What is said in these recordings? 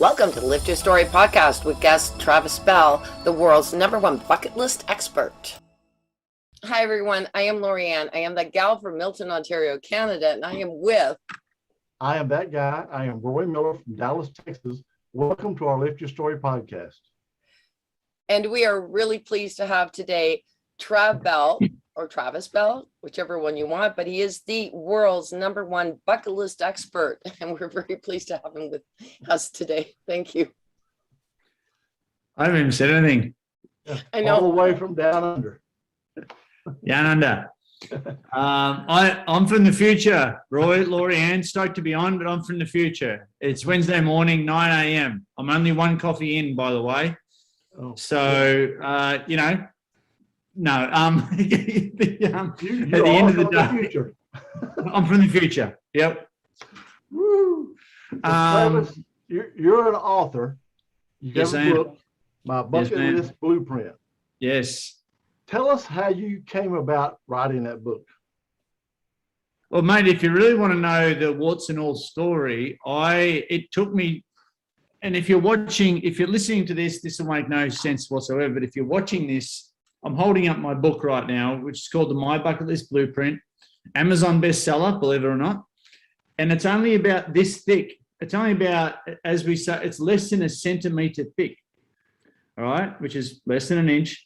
Welcome to the Lift Your Story podcast with guest Travis Bell, the world's #1 bucket list expert. Hi, everyone. I am Lorianne. I am the gal from Milton, Ontario, Canada, and I am with... I am that guy. I am Roy Miller from Dallas, Texas. Welcome to our Lift Your Story podcast. And we are really pleased to have today Trav Bell, or Travis Bell, whichever one you want, but he is the world's #1 bucket list expert, and we're very pleased to have him with us today. Thank you. I haven't even said anything. I know. All the way from down under. Down under. I'm from the future. Roy, Laurie Ann, stoked to be on, but I'm from the future. It's Wednesday morning, 9 a.m. I'm only one coffee in, by the way. Oh. So, no. At the end of the day, I'm from the future. Yep. Woo. Travis, you're an author. You Yes, have I a am. book, My Bucket ma'am. List Blueprint. Yes. Tell us how you came about writing that book. Well, mate, if you really want to know the warts and all story, it took me, and if you're listening to this will make no sense whatsoever, but if you're watching this, I'm holding up my book right now, which is called the My Bucket List Blueprint, Amazon bestseller, believe it or not, and it's only about this thick. It's only about, as we say, it's less than a centimetre thick, all right, which is less than an inch.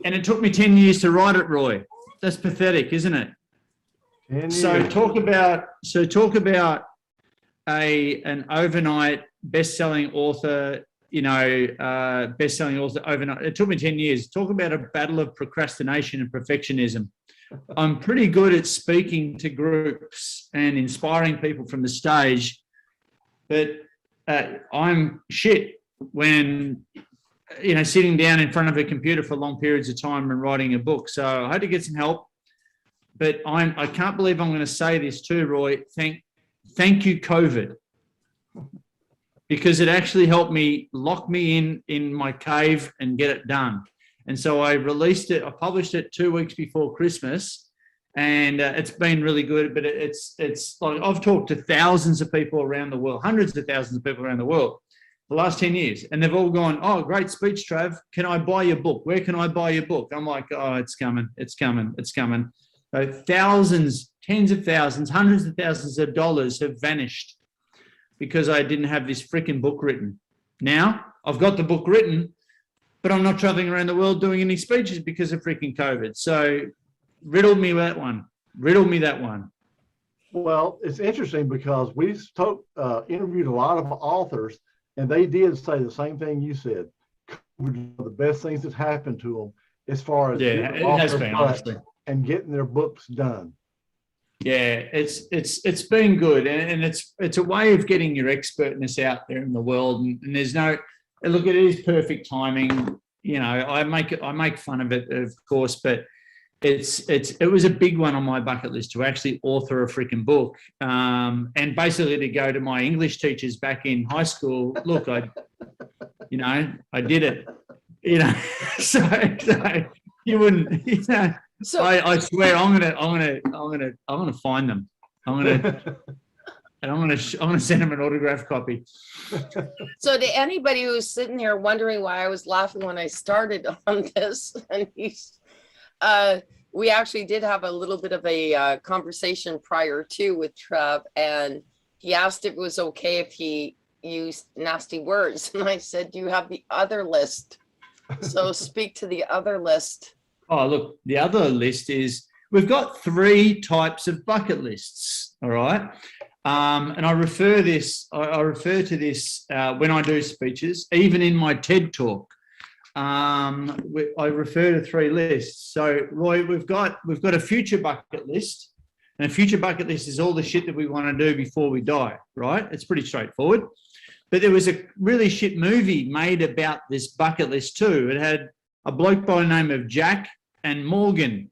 And it took me 10 years to write it, Roy. That's pathetic, isn't it? So talk about an overnight best-selling author, best-selling author overnight. It took me 10 years. Talk about a battle of procrastination and perfectionism. I'm pretty good at speaking to groups and inspiring people from the stage, but I'm shit when sitting down in front of a computer for long periods of time and writing a book. So I had to get some help, but I can't believe I'm going to say this too, Roy. Thank you, COVID, because it actually helped me lock me in my cave and get it done. And so I published it 2 weeks before Christmas, and it's been really good, but it's like I've talked to thousands of people around the world, hundreds of thousands of people around the world, the last 10 years. And they've all gone, "Oh, great speech, Trav. Can I buy your book? Where can I buy your book?" I'm like, "Oh, it's coming. It's coming. It's coming." So thousands, tens of thousands, hundreds of thousands of dollars have vanished because I didn't have this freaking book written. Now I've got the book written, but I'm not traveling around the world doing any speeches because of freaking COVID. So riddle me that one. Riddle me that one. Well, it's interesting because we interviewed a lot of authors, and they did say the same thing you said. One of the best things that's happened to them as far as it has been, honestly, and getting their books done. Yeah, it's been good, and it's a way of getting your expertness out there in the world. And there's no look. It is perfect timing. I make fun of it, of course, but it was a big one on my bucket list to actually author a freaking book, and basically to go to my English teachers back in high school. Look, I did it. So you wouldn't. So I swear I'm gonna find them. I'm gonna send them an autograph copy. So to anybody who's sitting here wondering why I was laughing when I started on this, and we actually did have a little bit of a conversation prior to with Trev, and he asked if it was okay if he used nasty words, and I said, "Do you have the other list?" So speak to the other list. Oh, look, the other list is we've got 3 types of bucket lists, all right? And I refer to this when I do speeches, even in my TED talk. I refer to 3 lists. So, Roy, we've got a future bucket list, and a future bucket list is all the shit that we want to do before we die, right? It's pretty straightforward. But there was a really shit movie made about this bucket list too. It had a bloke by the name of Jack and Morgan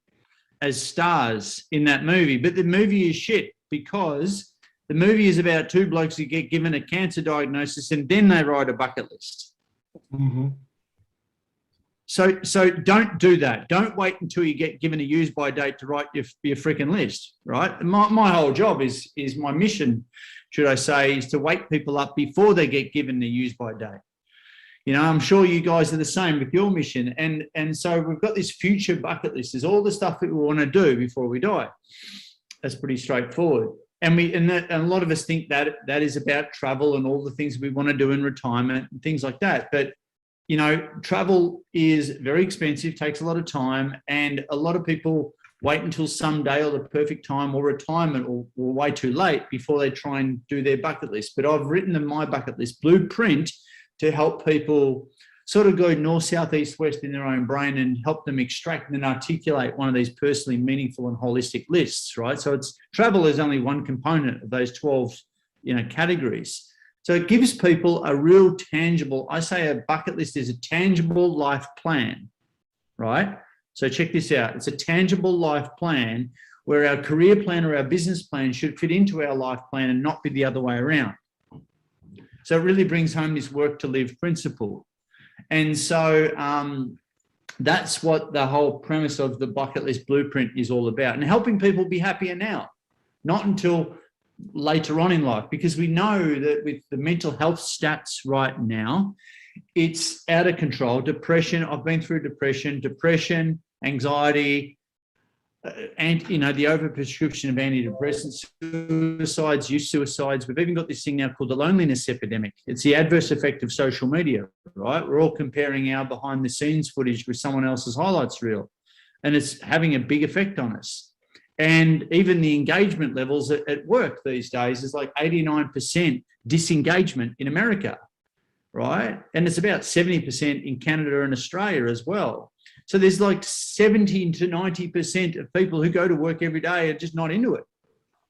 as stars in that movie. But the movie is shit because the movie is about 2 blokes who get given a cancer diagnosis and then they write a bucket list. Mm-hmm. So don't do that. Don't wait until you get given a use by date to write your freaking list, right? My whole job is my mission, should I say, is to wake people up before they get given the use by date. You know, I'm sure you guys are the same with your mission. And so we've got this future bucket list. There's all the stuff that we want to do before we die. That's pretty straightforward. And a lot of us think that is about travel and all the things we want to do in retirement and things like that. But, you know, travel is very expensive, takes a lot of time, and a lot of people wait until someday or the perfect time or retirement or way too late before they try and do their bucket list. But I've written in my bucket list blueprint to help people sort of go north, south, east, west in their own brain and help them extract and articulate one of these personally meaningful and holistic lists, right? So travel is only one component of those 12, you know, categories. So it gives people a real tangible, I say a bucket list is a tangible life plan, right? So check this out. It's a tangible life plan where our career plan or our business plan should fit into our life plan and not be the other way around. So it really brings home this work to live principle. And so that's what the whole premise of the bucket list blueprint is all about, and helping people be happier now, not until later on in life, because we know that with the mental health stats right now, it's out of control. Depression, I've been through depression, anxiety, and, you know, the overprescription of antidepressants, suicides, youth suicides. We've even got this thing now called the loneliness epidemic. It's the adverse effect of social media, right? We're all comparing our behind the scenes footage with someone else's highlights reel, and it's having a big effect on us. And even the engagement levels at work these days is like 89% disengagement in America, right? And it's about 70% in Canada and Australia as well. So there's like 70 to 90% of people who go to work every day are just not into it.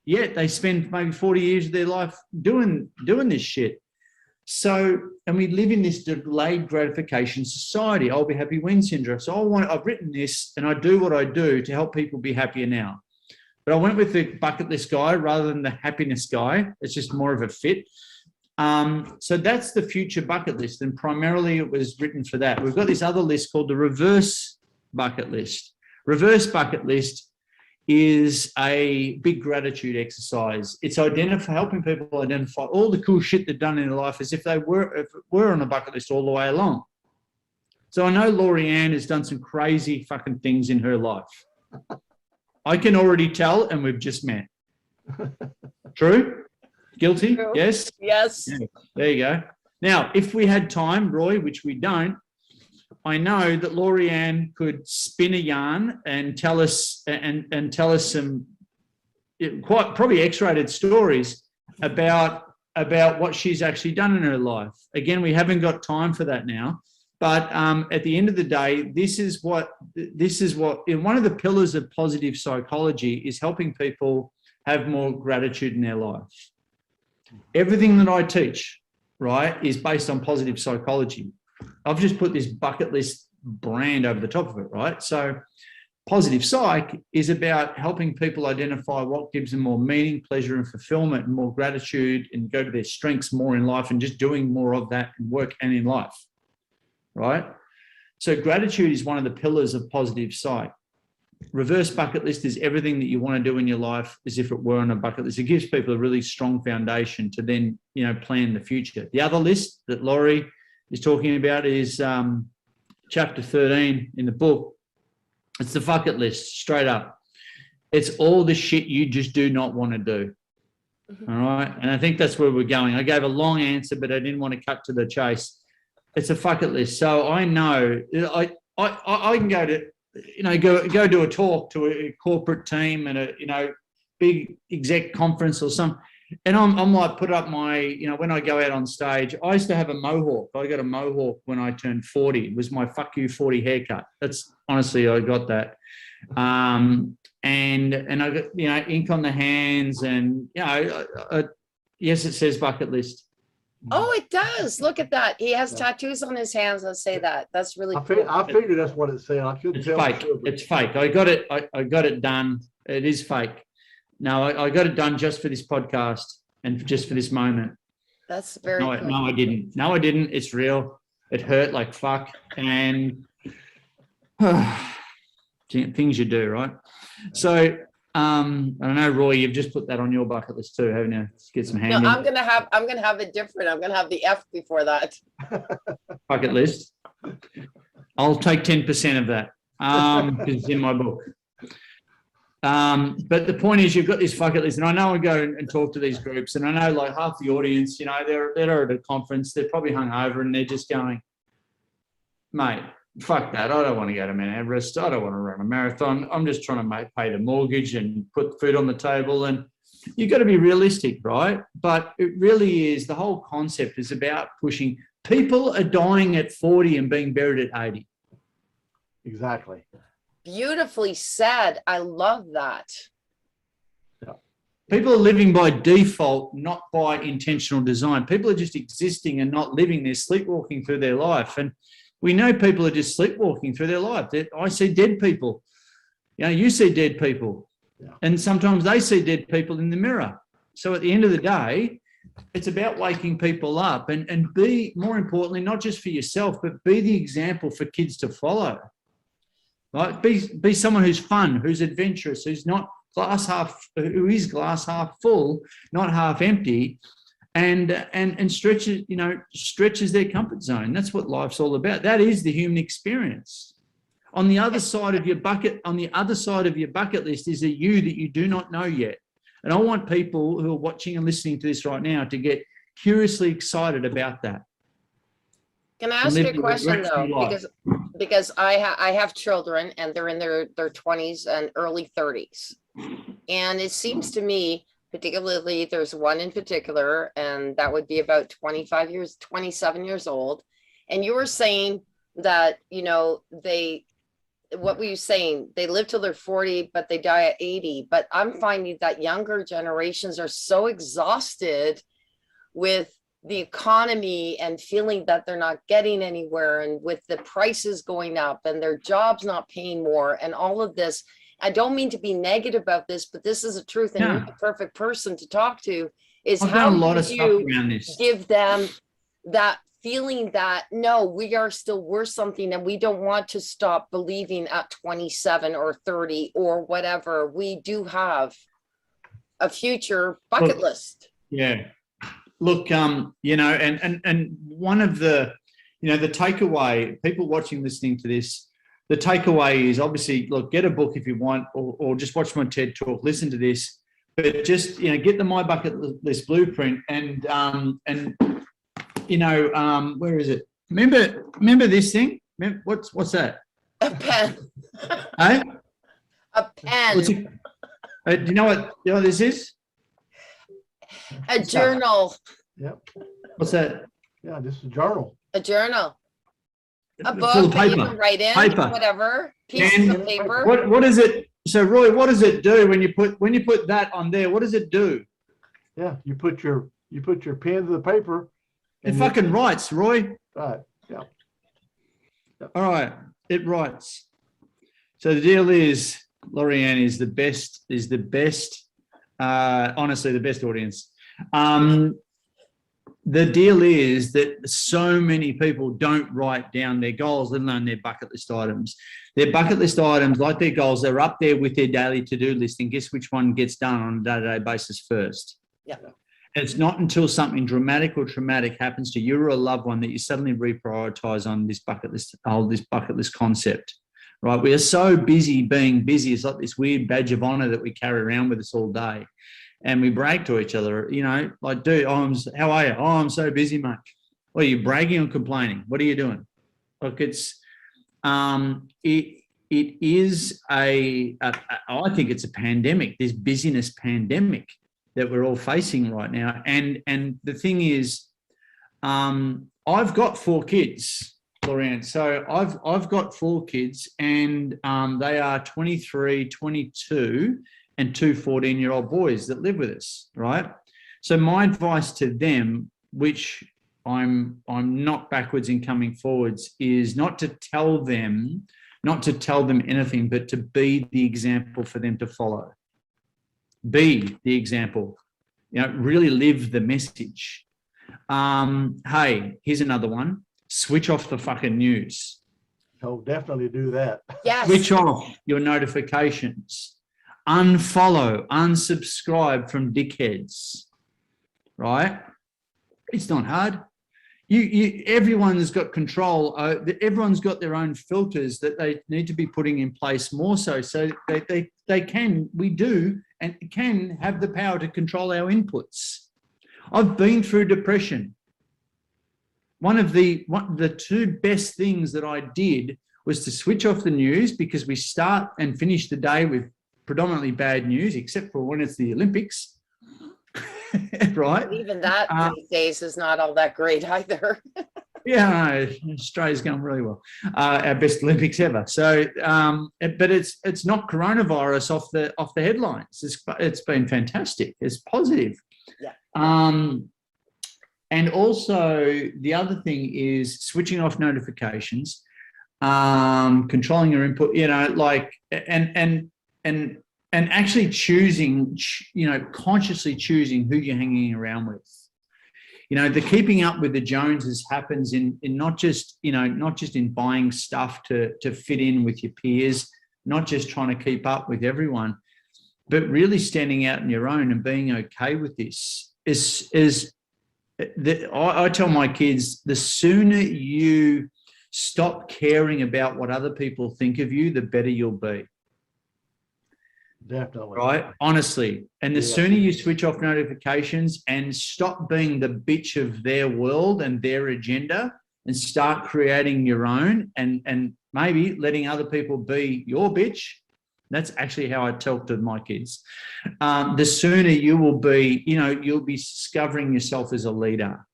Yet they spend maybe 40 years of their life doing this shit. So, and we live in this delayed gratification society. I'll be happy when syndrome. So I've written this and I do what I do to help people be happier now. But I went with the bucket list guy rather than the happiness guy. It's just more of a fit. So that's the future bucket list, and primarily it was written for that. We've got this other list called the reverse bucket list. Reverse bucket list is a big gratitude exercise. It's helping people identify all the cool shit they've done in their life as if it were on a bucket list all the way along. So I know Laurie Ann has done some crazy fucking things in her life. I can already tell, and we've just met. True? Guilty? True. Yes? Yes. Yeah, there you go. Now, if we had time, Roy, which we don't, I know that Laurie Ann could spin a yarn and tell us some quite probably X-rated stories about what she's actually done in her life. Again, we haven't got time for that now, but at the end of the day, this is what one of the pillars of positive psychology is helping people have more gratitude in their life. Everything that I teach, right, is based on positive psychology. I've just put this bucket list brand over the top of it, right? So positive psych is about helping people identify what gives them more meaning, pleasure, and fulfillment, and more gratitude, and go to their strengths more in life and just doing more of that in work and in life, right? So gratitude is one of the pillars of positive psych. Reverse bucket list is everything that you want to do in your life as if it were on a bucket list. It gives people a really strong foundation to then, you know, plan the future. The other list that Laurie is talking about is chapter 13 in the book. It's the bucket list, straight up. It's all the shit you just do not want to do. All right. And I think that's where we're going. I gave a long answer, but I didn't want to cut to the chase. It's a bucket list. So I know I can go to, you know, go do a talk to a corporate team and a, you know, big exec conference or something. And I'm like, put up my, you know, when I go out on stage, I used to have a mohawk. I got a mohawk when I turned 40. It was my fuck you 40 haircut. That's honestly, I got that. And I got, you know, ink on the hands and, you know, yes, it says bucket list. Oh, it does. Look at that. He has tattoos on his hands that say that. That's really cool. I figured that's what it said. I couldn't It's tell. fake. It's fake. I got it. I got it done. It is fake. No, I got it done just for this podcast and just for this moment. That's very cool. No, I didn't. No, I didn't. It's real. It hurt like fuck. And things you do, right? So I don't know, Roy, you've just put that on your bucket list too, haven't you? Let's get some hand No, in I'm gonna have it different. I'm gonna have the F before that. bucket list. I'll take 10% of that. 'Cause it's in my book. But the point is, you've got this bucket list, and I know I go and talk to these groups, and I know like half the audience, you know, they're at a conference, they're probably hungover, and they're just going, mate, fuck that. I don't want to go to Mount Everest. I don't want to run a marathon. I'm just trying to pay the mortgage and put food on the table. And you've got to be realistic, right? But it really is, the whole concept is about pushing. People are dying at 40 and being buried at 80. Exactly. Beautifully said. I love that. People are living by default, not by intentional design. People are just existing and not living. They're sleepwalking through their life. And we know people are just sleepwalking through their life. I see dead people. You know, you see dead people. Yeah. And sometimes they see dead people in the mirror. So at the end of the day, it's about waking people up and be, more importantly, not just for yourself, but be the example for kids to follow. Right? Be someone who's fun, who's adventurous, who's not who is glass half full, not half empty, and stretches their comfort zone. That's what life's all about. That is the human experience. On the other side of your bucket list is a you that you do not know yet. And I want people who are watching and listening to this right now to get curiously excited about that. Can I ask you a question though? Because I have children and they're in their 20s and early 30s. And it seems to me, particularly there's one in particular, and that would be about 27 years old. And you were saying that, you know, what were you saying? They live till they're 40, but they die at 80. But I'm finding that younger generations are so exhausted with the economy and feeling that they're not getting anywhere, and with the prices going up and their jobs not paying more and all of this. I don't mean to be negative about this, but this is a truth, and you're the perfect person to talk to, is how do you give them that feeling that, no, we are still worth something and we don't want to stop believing at 27 or 30 or whatever. We do have a future bucket list. Yeah. Look, you know, and one of the, you know, the takeaway, people watching, listening to this, the takeaway is obviously, look, get a book if you want, or just watch my TED talk, listen to this, but just, you know, get the My Bucket List blueprint and you know, where is it? Remember this thing? What's that? A pen. Hey? A pen. Do you know what this is? A journal. Yep. What's that? Yeah, this is a journal. A journal. A book full of that you paper. can write in, Paper. whatever, pieces of paper. What is it? So Roy, what does it do when you put that on there? What does it do? Yeah, you put your pen to the paper. It fucking writes, Roy. Right. Yeah. All right, it writes. So the deal is, Lori-Ann is the best. Honestly, the best audience. The deal is that so many people don't write down their goals, let alone their bucket list items. Their bucket list items, like their goals, they're up there with their daily to-do list, and guess which one gets done on a day-to-day basis first? Yeah. And it's not until something dramatic or traumatic happens to you or a loved one that you suddenly reprioritize on this bucket list concept, right? We are so busy being busy. It's like this weird badge of honor that we carry around with us all day. And we brag to each other, you know, like, dude, how are you? Oh, I'm so busy, mate. Well, are you bragging or complaining? What are you doing? Look, it's, it is I think it's a pandemic, this busyness pandemic that we're all facing right now. And the thing is, I've got 4 kids, Lori-Ann. So I've got 4 kids, and they are 23, 22, and 2 14-year-old boys that live with us, right? So my advice to them, which I'm not backwards in coming forwards, is not to tell them anything, but to be the example for them to follow. Be the example, you know, really live the message. Hey, here's another one. Switch off the fucking news. Oh, definitely do that. Yes. Switch off your notifications. Unfollow, unsubscribe from dickheads, right? It's not hard. Everyone's got control. Everyone's got their own filters that they need to be putting in place more so we do and can have the power to control our inputs. I've been through depression. One of the two best things that I did was to switch off the news, because we start and finish the day with predominantly bad news, except for when it's the Olympics. Right? Even that these days is not all that great either. Yeah, no, Australia's going really well. Our best Olympics ever. So, but it's not coronavirus off the headlines. It's been fantastic. It's positive. Yeah. And also the other thing is switching off notifications, controlling your input. You know, like and actually choosing, you know, consciously choosing who you're hanging around with. You know, the keeping up with the Joneses happens in not just in buying stuff to fit in with your peers, not just trying to keep up with everyone, but really standing out on your own and being okay with this. I tell my kids, the sooner you stop caring about what other people think of you, the better you'll be. Definitely. Right? Honestly. And the sooner you switch off notifications and stop being the bitch of their world and their agenda and start creating your own and maybe letting other people be your bitch. That's actually how I talk to my kids. The sooner you will be, you know, you'll be discovering yourself as a leader.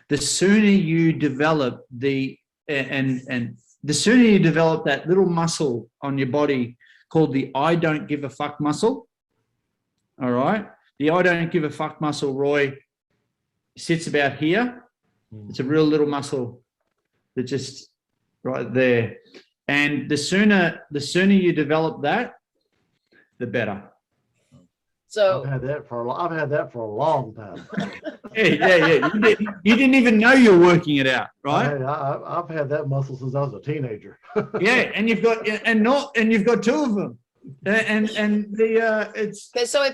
The sooner you develop the sooner you develop that little muscle on your body called the I don't give a fuck muscle. All right. The I don't give a fuck muscle, Roy, sits about here. It's a real little muscle that just right there. And the sooner you develop that, the better. So I've had that for a long time. Yeah. You didn't even know you were working it out, right? I've had that muscle since I was a teenager. Yeah, and you've got two of them, it's okay. So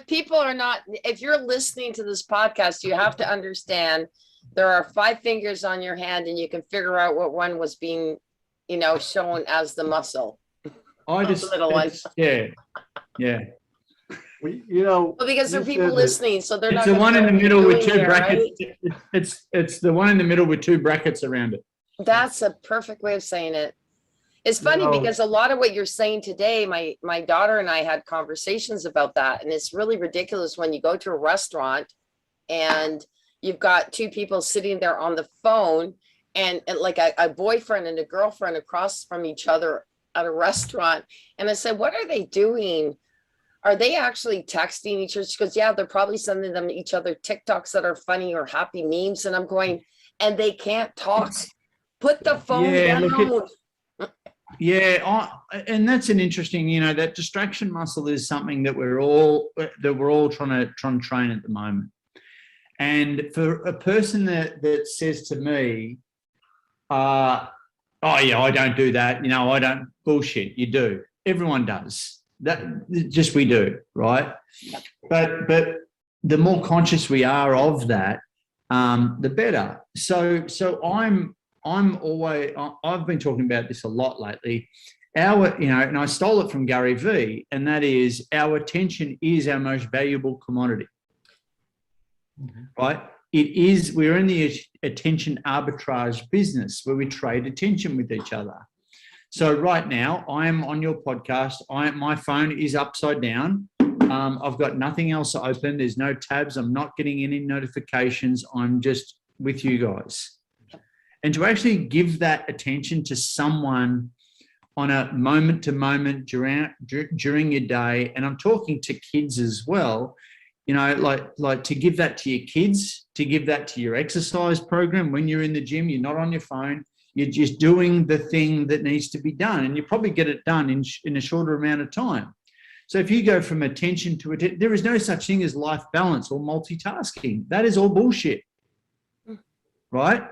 if you're listening to this podcast, you have to understand there are 5 fingers on your hand, and you can figure out what one was being, you know, shown as the muscle. The little one. Yeah. Well, because there are people listening, so they're not. It's the one in the middle with 2 brackets. Right? It's the one in the middle with 2 brackets around it. That's a perfect way of saying it. It's funny because a lot of what you're saying today, my daughter and I had conversations about that, and it's really ridiculous when you go to a restaurant and you've got 2 people sitting there on the phone, and like a boyfriend and a girlfriend across from each other at a restaurant. And I said, what are they doing? Are they actually texting each other? She goes, yeah, they're probably sending them each other TikToks that are funny or happy memes. And I'm going, and they can't talk. Put the phone down. And that's an interesting, you know, that distraction muscle is something that we're all trying to train at the moment. And for a person that says to me, oh yeah, I don't do that. You know, I don't. Bullshit. You do. Everyone does. That just we do, right? But the more conscious we are of that, the better. So I've been talking about this a lot lately. And I stole it from Gary Vee, and that is our attention is our most valuable commodity, right? We're in the attention arbitrage business where we trade attention with each other. So right now I am on your podcast. My phone is upside down. I've got nothing else open. There's no tabs. I'm not getting any notifications. I'm just with you guys. And to actually give that attention to someone on a moment to moment during your day, and I'm talking to kids as well, you know, like to give that to your kids, to give that to your exercise program. When you're in the gym, you're not on your phone. You're just doing the thing that needs to be done, and you probably get it done in a shorter amount of time. So if you go from attention to attention, there is no such thing as life balance or multitasking. That is all bullshit, right?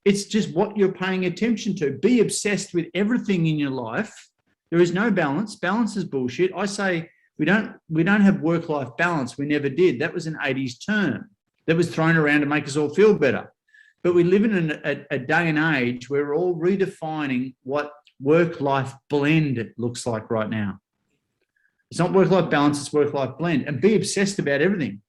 It's just what you're paying attention to. Be obsessed with everything in your life. There is no balance. Balance is bullshit. I say we don't have work-life balance. We never did. That was an 80s term that was thrown around to make us all feel better. But we live in a day and age where we're all redefining what work-life blend looks like right now. It's not work-life balance, it's work-life blend. And be obsessed about everything.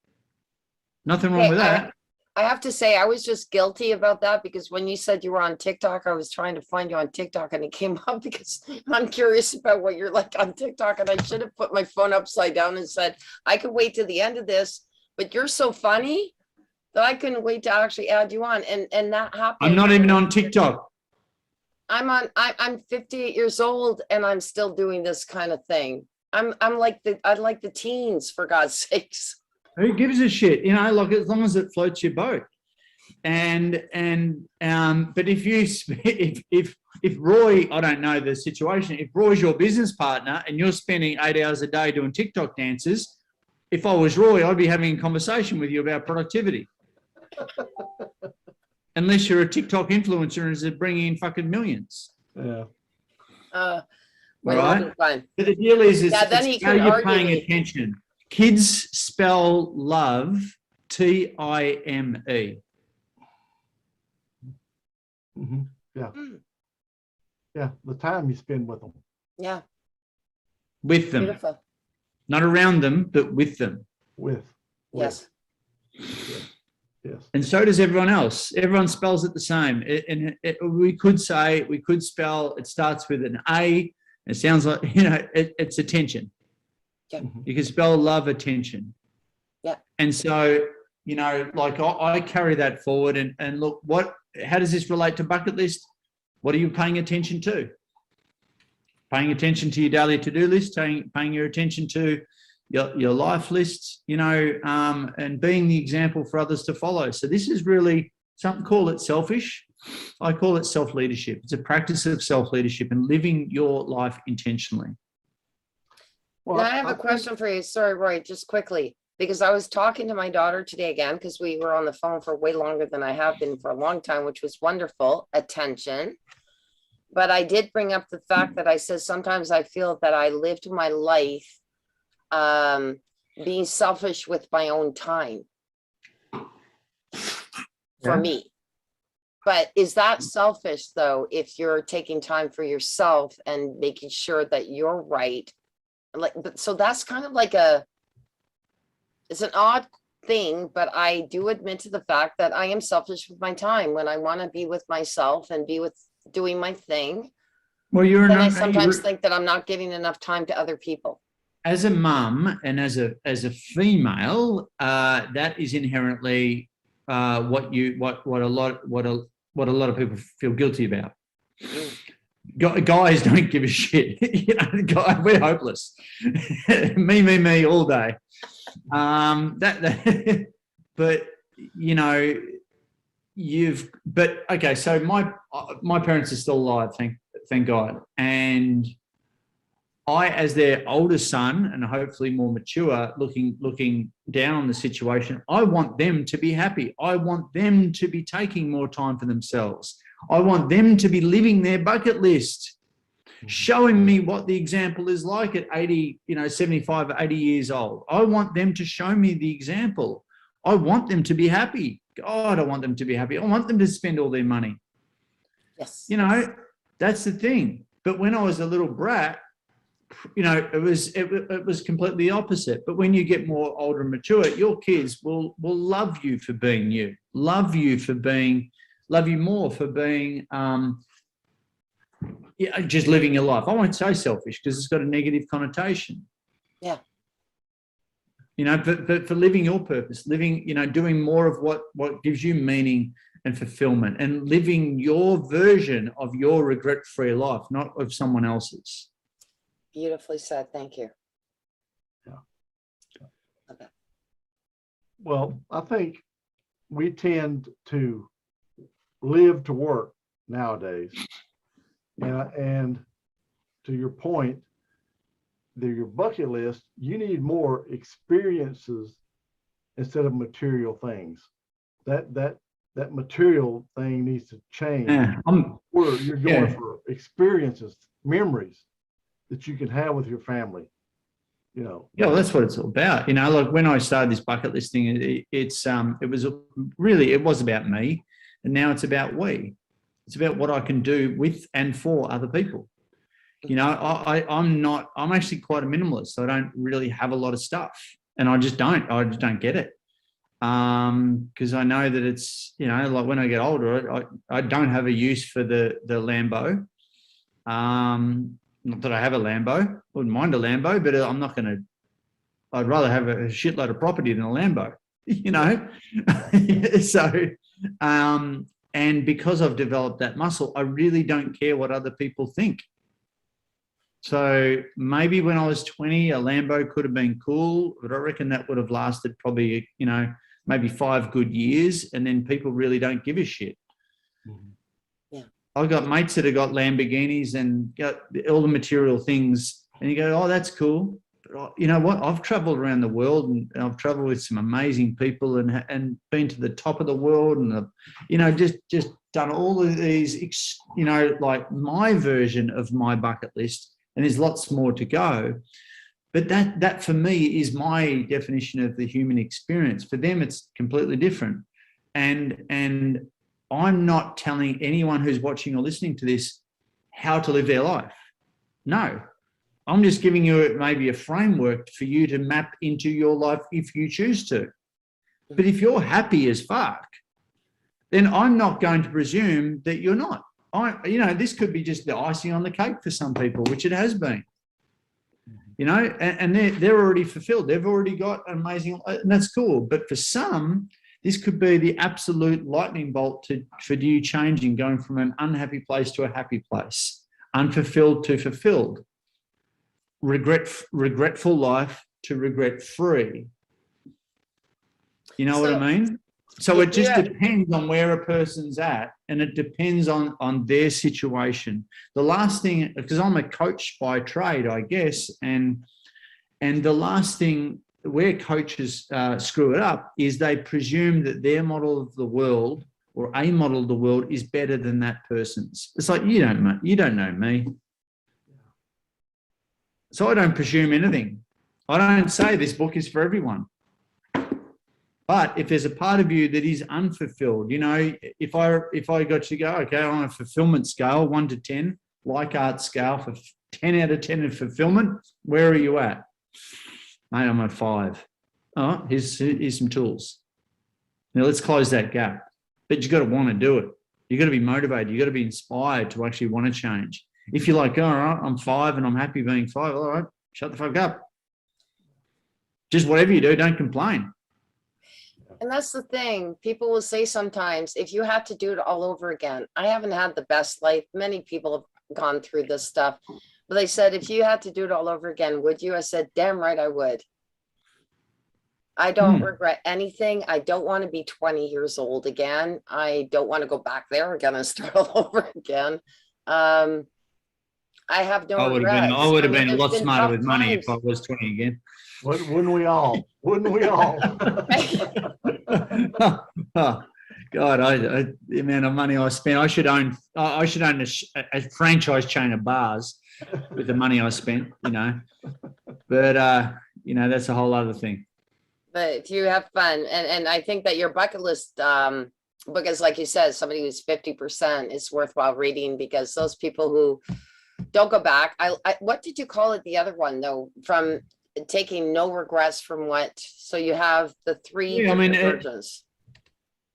Nothing wrong with that. I have to say, I was just guilty about that because when you said you were on TikTok, I was trying to find you on TikTok and it came up because I'm curious about what you're like on TikTok. And I should have put my phone upside down and said, I could wait to the end of this, but you're so funny that I couldn't wait to actually add you on. And that happened. I'm not even on TikTok. I'm 58 years old and I'm still doing this kind of thing. I like the teens, for God's sakes. Who gives a shit? You know, like as long as it floats your boat. But if Roy, I don't know the situation, if Roy's your business partner and you're spending 8 hours a day doing TikTok dances, if I was Roy, I'd be having a conversation with you about productivity. Unless you're a TikTok influencer and is bringing in fucking millions. Yeah. Right. But the deal is then it's how you're paying attention. Kids spell love Time. Mm-hmm. Yeah. Yeah. The time you spend with them. Yeah. With them. Beautiful. Not around them, but with them. Yes. Yes. And so does everyone else. Everyone spells it the same. We could spell, it starts with an A. It sounds like, it's attention. Yeah. You can spell love attention. Yeah. And so, like I carry that forward and look, how does this relate to bucket list? What are you paying attention to? Paying attention to your daily to-do list, paying your attention to your life lists, and being the example for others to follow. So this is really something, call it selfish. I call it self-leadership. It's a practice of self-leadership and living your life intentionally. Well, now I have a question for you. Sorry, Roy, just quickly, because I was talking to my daughter today again, because we were on the phone for way longer than I have been for a long time, which was wonderful. Attention. But I did bring up the fact that I said sometimes I feel that I lived my life being selfish with my own time for me. But is that selfish though, if you're taking time for yourself and making sure that you're right? So that's kind of like it's an odd thing, but I do admit to the fact that I am selfish with my time when I want to be with myself and be with doing my thing. Well, I sometimes think that I'm not giving enough time to other people. As a mum and as a female, that is inherently what a lot of people feel guilty about. Guys don't give a shit. We're hopeless. me all day. Okay. So my parents are still alive, thank God, and I, as their older son and hopefully more mature, looking down on the situation, I want them to be happy. I want them to be taking more time for themselves. I want them to be living their bucket list, showing me what the example is like at 80, 75, 80 years old. I want them to show me the example. I want them to be happy. God, I want them to be happy. I want them to spend all their money. Yes. That's the thing. But when I was a little brat, it was completely the opposite. But when you get more older and mature, your kids will love you for being you, love you more for being just living your life. I won't say selfish because it's got a negative connotation. Yeah. But for living your purpose, doing more of what gives you meaning and fulfillment, and living your version of your regret-free life, not of someone else's. Beautifully said. Thank you. Yeah. Okay. Well, I think we tend to live to work nowadays. And to your point, your bucket list, you need more experiences instead of material things. That that material thing needs to change. Yeah, Where you're going Yeah. for experiences, memories that you can have with your family. You know, yeah, well, that's what it's all about. You know, like when I started this bucket list thing, it was about me, and now it's about we. It's about what I can do with and for other people. You know, I'm actually quite a minimalist. So I don't really have a lot of stuff, and I just don't get it. Because I know that it's, you know, like when I get older, I don't have a use for the Lambo. Not that I have a Lambo, wouldn't mind a Lambo, but I'm not going to, I'd rather have a shitload of property than a Lambo, you know? So, and because I've developed that muscle, I really don't care what other people think. So maybe when I was 20, a Lambo could have been cool, but I reckon that would have lasted probably, you know, maybe 5 good years, and then people really don't give a shit. Yeah. I've got mates that have got Lamborghinis and got all the material things, and you go, oh, that's cool. But you know what? I've traveled around the world, and I've traveled with some amazing people, and been to the top of the world, and you know, just done all of these, you know, like my version of my bucket list, and there's lots more to go. But that for me is my definition of the human experience. For them, it's completely different. And I'm not telling anyone who's watching or listening to this how to live their life. No, I'm just giving you maybe a framework for you to map into your life if you choose to. But if you're happy as fuck, then I'm not going to presume that you're not. You know, this could be just the icing on the cake for some people, which it has been. You know, and they're already fulfilled. They've already got amazing, and that's cool. But for some, this could be the absolute lightning bolt for you changing, going from an unhappy place to a happy place, unfulfilled to fulfilled, regretful life to regret-free. You know what I mean? So it just depends on where a person's at, and it depends on their situation. The last thing, because I'm a coach by trade, I guess, and the last thing where coaches screw it up is they presume that their model of the world or a model of the world is better than that person's. It's like, you don't know me. So I don't presume anything. I don't say this book is for everyone. But if there's a part of you that is unfulfilled, you know, if I got to go, okay, on a fulfillment scale, 1 to 10, Likert scale for 10 out of 10 in fulfillment, where are you at? Mate, I'm at 5. Oh, here's some tools. Now let's close that gap. But you've got to want to do it. You've got to be motivated. You've got to be inspired to actually want to change. If you're like, all right, I'm 5 and I'm happy being 5, all right, shut the fuck up. Just whatever you do, don't complain. And that's the thing. People will say sometimes, if you had to do it all over again, I haven't had the best life. Many people have gone through this stuff, but they said, if you had to do it all over again, would you? I said, damn right I would. I don't regret anything. I don't want to be 20 years old again. I don't want to go back there again and start all over again. I have no regrets. I would have been a lot there's been smarter tough with money times. if I was 20 again. wouldn't we all? Wouldn't we all? Oh, God, the amount of money I spent, I should own a franchise chain of bars with the money I spent, you know. But you know, that's a whole other thing. But you have fun, and I think that your bucket list book is, like you said, somebody who's 50% is worthwhile reading, because those people who don't go back. I what did you call it? The other one though, from taking no regrets from what? So you have the 3 versions.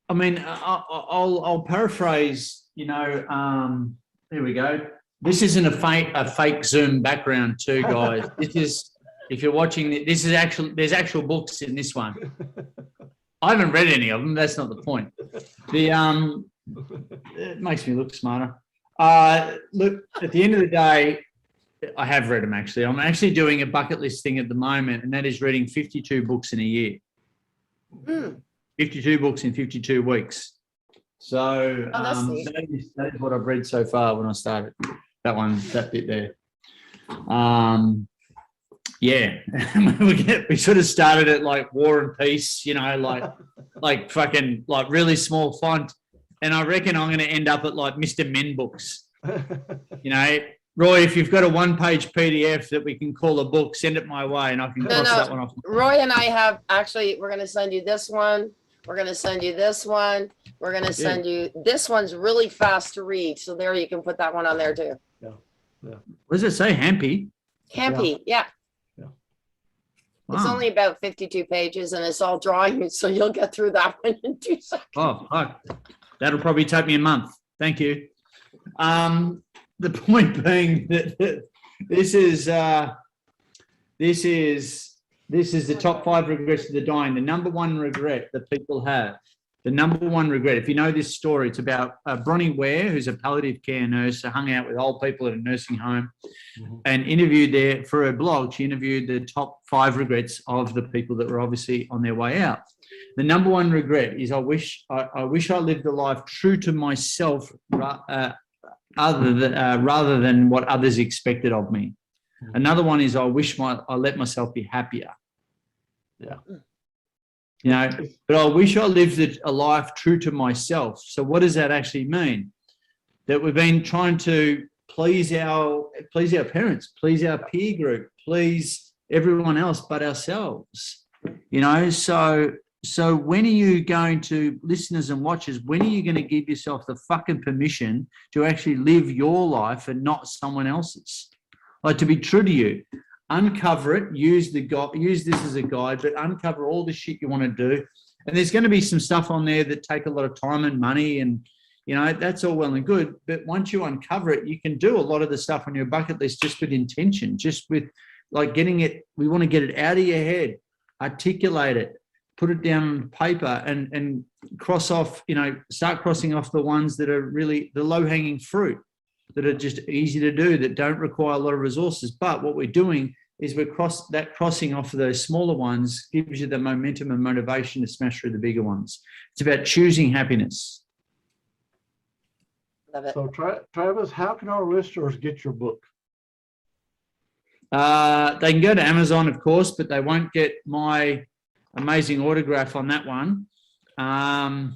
I'll paraphrase. You know, here we go. This isn't a fake Zoom background too, guys. This is, if you're watching, this is actual. There's actual books in this one. I haven't read any of them. That's not the point. It makes me look smarter. Look, at the end of the day, I have read them actually. I'm actually doing a bucket list thing at the moment, and that is reading 52 books in a year. 52 books in 52 weeks. So that is what I've read so far when I started. That bit there. Yeah, we sort of started at like War and Peace, like fucking like really small font, and I reckon I'm going to end up at like Mr. Men books. Roy, if you've got a one-page PDF that we can call a book, send it my way, and I can cross that one off. Roy and I have actually. We're going to send you this one. We're going to send you this one. We're going to send you this one's really fast to read, so there you can put that one on there too. Yeah. What does it say? Hampy. Yeah. Wow. It's only about 52 pages and it's all drawings, so you'll get through that one in 2 seconds. Oh, fuck. That'll probably take me a month. Thank you. The point being that this is the top 5 regrets of the dying. The number one regret that people have. The number one regret. If you know this story, it's about Bronnie Ware, who's a palliative care nurse, who hung out with old people at a nursing home and interviewed there for her blog. She interviewed the top 5 regrets of the people that were obviously on their way out. The number one regret is I wish I lived a life true to myself rather than what others expected of me. Another one is I wish I let myself be happier. Yeah. But I wish I lived a life true to myself. So what does that actually mean? That we've been trying to please our parents, please our peer group, please everyone else but ourselves. So when are you going to, listeners and watchers, when are you going to give yourself the fucking permission to actually live your life and not someone else's? Like, to be true to you. Uncover it, use this as a guide, but uncover all the shit you want to do. And there's going to be some stuff on there that take a lot of time and money, and that's all well and good. But once you uncover it, you can do a lot of the stuff on your bucket list just with intention, just with like getting it. We want to get it out of your head, articulate it, put it down on paper, and cross off, start crossing off the ones that are really the low-hanging fruit, that are just easy to do, that don't require a lot of resources. But what we're doing is crossing off of those smaller ones gives you the momentum and motivation to smash through the bigger ones. It's about choosing happiness. Love it. So Travis, how can our listeners get your book? They can go to Amazon, of course, but they won't get my amazing autograph on that one. But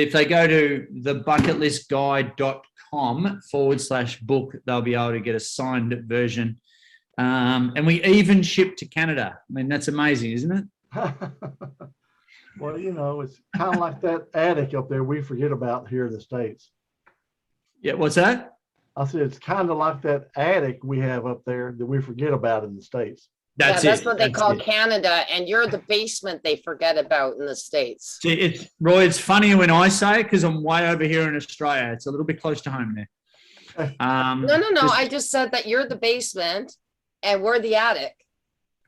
if they go to thebucketlistguide.com/book, they'll be able to get a signed version. And we even ship to Canada. I mean, that's amazing, isn't it? Well, it's kind of like that attic up there we forget about here in the States. Yeah, what's that? I said, it's kind of like that attic we have up there that we forget about in the States. That's what they call Canada, and you're the basement they forget about in the States. See, Roy, it's funnier when I say it because I'm way over here in Australia. It's a little bit close to home there. No. I just said that you're the basement and we're the attic,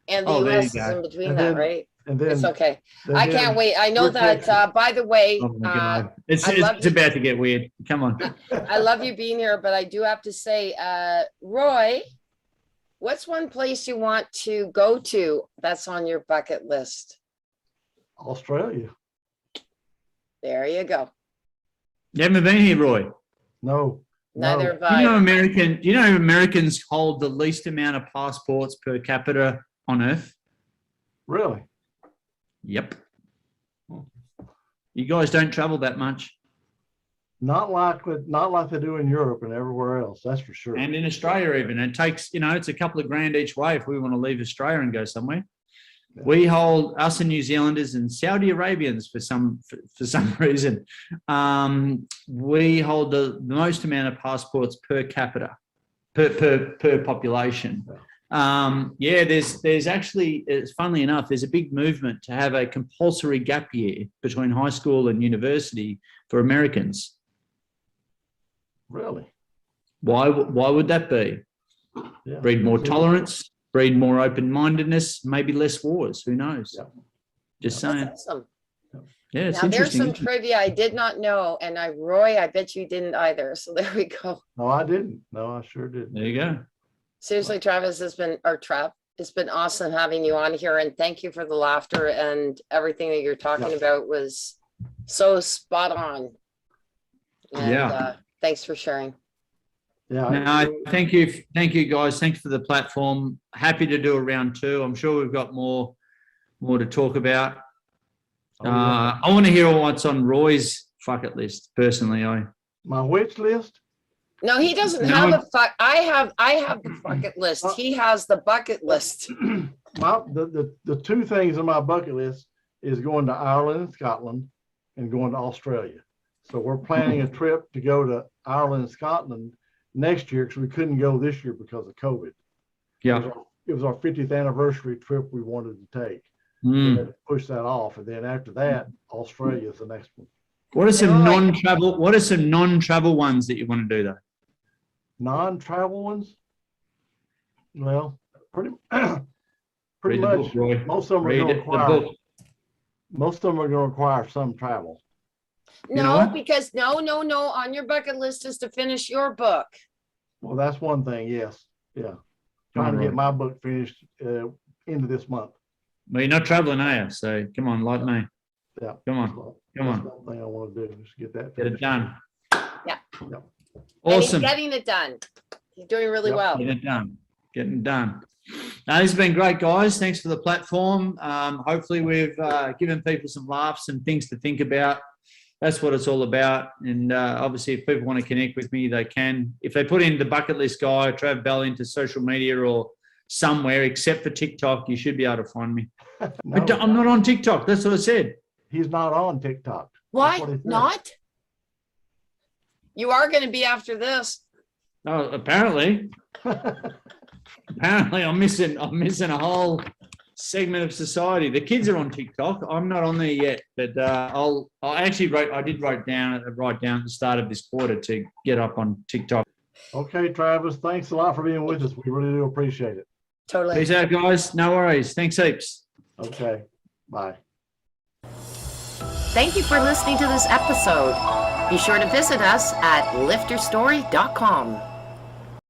and the US is in between that, right? And then it's okay. I can't wait. I know that. By the way, oh my God. It's about to get weird. Come on. I love you being here, but I do have to say, Roy, what's one place you want to go to that's on your bucket list? Australia. There you go. You haven't been here, Roy? No. Neither have I. You know Americans hold the least amount of passports per capita on Earth? Really? Yep. You guys don't travel that much. Not like they do in Europe and everywhere else, that's for sure. And in Australia even. It takes, it's a couple of grand each way if we want to leave Australia and go somewhere. Yeah. We hold, us and New Zealanders and Saudi Arabians for some reason, we hold the most amount of passports per capita, per population. Yeah. There's actually, funnily enough, there's a big movement to have a compulsory gap year between high school and university for Americans. Really? Why would that be? Yeah. Breed more tolerance, breed more open-mindedness, maybe less wars. Who knows? Yeah. Just saying. That's awesome. Yeah, it's now, interesting. There's some trivia I did not know, and Roy, I bet you didn't either. So there we go. No, I didn't. No, I sure didn't. There you go. Seriously, Travis, it's been awesome having you on here, and thank you for the laughter, and everything that you're talking about was so spot on. And, thanks for sharing. Yeah. No, thank you guys. Thanks for the platform. Happy to do a round 2. I'm sure we've got more to talk about. I want to hear what's on Roy's bucket list. Personally, My wish list. No, he doesn't No. have I have the bucket list. He has the bucket list. The 2 things on my bucket list is going to Ireland and Scotland and going to Australia. So we're planning a trip to go to Ireland and Scotland next year because we couldn't go this year because of COVID. yeah. It was our 50th anniversary trip we wanted to take. We Mm. had to push that off. And then after that, Australia is the next one. What are some Right. non-travel? What are some non-travel ones that you want to do though? Non-travel ones? Well, pretty Read the much. book, Roy. Most of them are Read going to it, the require. book. Most of them are going to require some travel. You know No, what? because no, on your bucket list is to finish your book. Well, that's one thing. Yes. Yeah. Trying to get my book finished into this month. Well, you're not traveling, are you? So come on, like me. Yeah. Come on, come That's on. one thing I want to do is get that Get it finished. done. Yeah. Yep. And he's Awesome. getting it done. He's doing really Yep. well. Get it done. Getting done. Now, this has been great, guys. Thanks for the platform. Hopefully, we've given people some laughs and things to think about. That's what it's all about. And obviously, if people want to connect with me, they can. If they put in the bucket list guy, Trav Bell, into social media or somewhere except for TikTok, you should be able to find me. No, I'm not on TikTok. That's what I said. he's not on TikTok. Why what he said. not? You are going to be after this. Oh, apparently I'm missing a whole segment of society. The kids are on TikTok. I'm not on there yet, but I did write down at the start of this quarter to get up on TikTok. Okay, Travis, thanks a lot for being with us. We really do appreciate it. Totally. Peace out, guys. No worries. Thanks heaps. Okay, bye. Thank you for listening to this episode. Be sure to visit us at lifterstory.com.